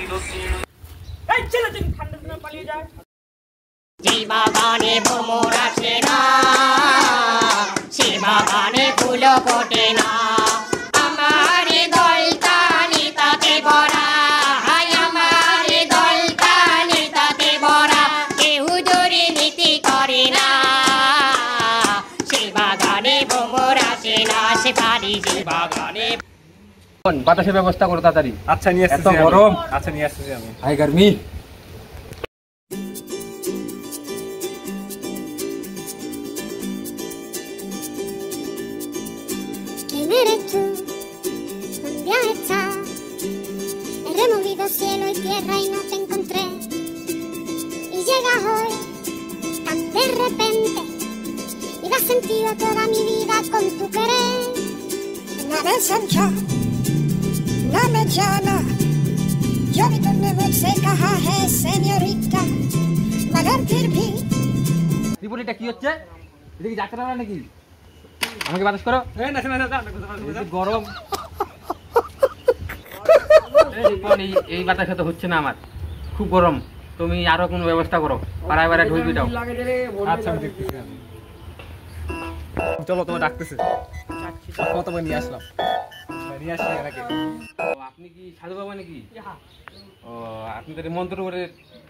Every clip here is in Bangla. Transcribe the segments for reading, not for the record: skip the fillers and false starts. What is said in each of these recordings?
এই চলে তুমি ঠান্ডা দিনে পালিয়ে যায় যে বাগানে ভ্রমর আসে না সে বাগানে ফুল ফোটে না আমার দলটা নিতাতে ভরা আমার দলটা নিতাতে ভরা কেউ জোরে নীতি করে না সে বাগানে ভ্রমর আসে না সে পারি যে বাগানে বাতাসের ব্যবস্থা করো তাড়াতাড়ি। আচ্ছা নিয়ে আসছি। এত গরম। আচ্ছা নিয়ে আসছি আমি। High গরমি। ¿Quién eres tú? ¿Dónde has estado? He removido cielo y tierra y no te encontré. Y llegas hoy tan de repente y das sentido a toda mi vida con tu querer. नाम समझा ना मैं जाना जो भी तुमने मुझसे कहा है सेñorita मगर फिर भी রিপোর্ট এটা কি হচ্ছে? এটা কি যাত্রা না নাকি? আমাকে বাতাস করো। এই না না এই গরম। এই বাতাস তো হচ্ছে না আমার, খুব গরম। তুমি আরো কোনো ব্যবস্থা করো, পাড়ায় পাড়ায় ঢুকবি দাও। আচ্ছা আমি দেখতেছি আমি। চলো তোমার ডাকতেছে। কত বই নিয়ে আসলাম। নিয়ে আসি নাকি? আপনি কি সাধু বাবা নাকি? ও আপনি তো মন্ত্র করে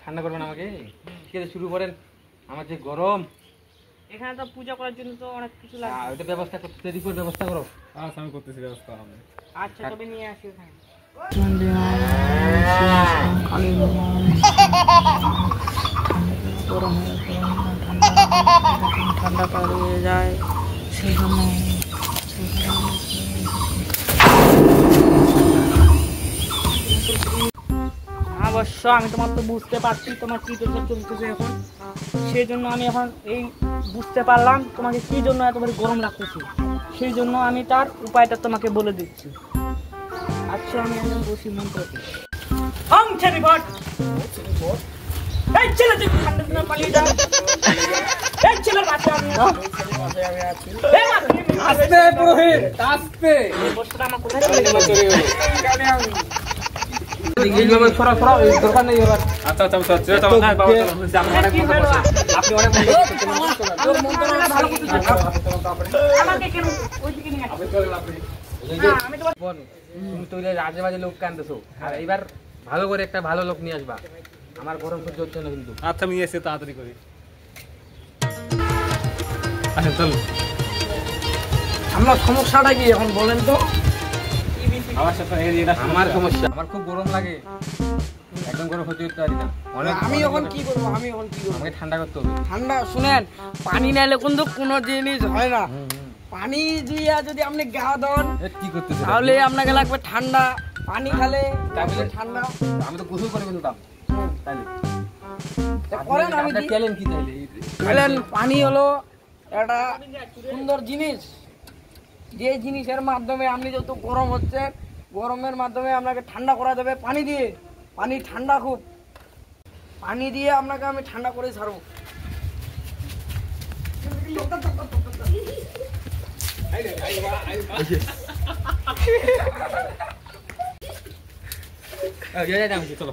ঠান্ডা করবেন আমাকে? ঠিক আছে শুরু করেন। আমার যে গরম। এখানে তো পূজা করার জন্য তো অনেক কিছু লাগে ওইটা ব্যবস্থা করতে রিপোর্ট ব্যবস্থা করো। আচ্ছা আমি করতেছি ব্যবস্থা আমি। আচ্ছা তবে নিয়ে আসি ওখানে ঠান্ডা পালিয়ে যায় সেখানে অবশ্য আমি তোমার তো বুঝতে পারছি তোমার কি চলতেছে এখন সেই জন্য আমি এখন এই বুঝতে পারলাম তোমাকে কি জন্য এতবার গরম লাগতেছে সেই জন্য আমি তার উপায়টা তোমাকে বলে দিচ্ছি আচ্ছা আমি এখন বসি মন্ত্রকে ওম ছেড়িবট এই ছেলে তুই ঠান্ডা দিনে পালিয়ে যা এই ছেলের বাচ্চা আমি আছি আস্তে পুরোহিত আস্তে এই বস্তুটা আমার কোথায় চলে গেল এখানে আমি এইভাবে ছড়া এই দরকার নেই এবার। আচ্ছা আচ্ছা আচ্ছা চলো না বাবা চলো আমি অনেক মন্ত্র করছি আপনি অনেক মন্ত্র করছেন তোর মন্ত্রটা ভালো করতেছিস আমাকে কেন ওইদিকে নিয়ে আসো আমি তোমার বোন তুমি তো রাজে বাজে লোক কানতেছো, আর এইবার ভালো করে একটা ভালো লোক নিয়ে আসবা। আমার গরম সহ্য হচ্ছে না কিন্তু। আচ্ছা আমি এসে তাড়াতাড়ি করি। আচ্ছা চলো। আমার সমস্যাটা কি এখন বলেন তো আমার সাথে এটা আমার সমস্যা, আমার খুব গরম লাগে, একদম গরম সহ্য করতে পারি না। অনেক আমি এখন কি করবো আমাকে ঠান্ডা করতে হবে। ঠান্ডা শুনেন পানি নাইলে কিন্তু কোনো জিনিস হয় না পানি দিয়ে যদি আপনি গা দেন কি করতেছে তাহলে আপনাকে লাগবে ঠান্ডা পানি খেলে তাহলে ঠান্ডা আমি তো গোসল করে ফেলতাম তাইলে করেন আমি আপনার ট্যালেন্ট কি তাইলে? বলেন পানি হলো একটা সুন্দর জিনিস যে জিনিসের মাধ্যমে আপনি যত গরম হচ্ছে গরমের মাধ্যমে আপনাকে ঠান্ডা করা যাবে পানি দিয়ে পানি ঠান্ডা খুব পানি দিয়ে আপনাকে আমি ঠান্ডা করে ছাড়বো চলো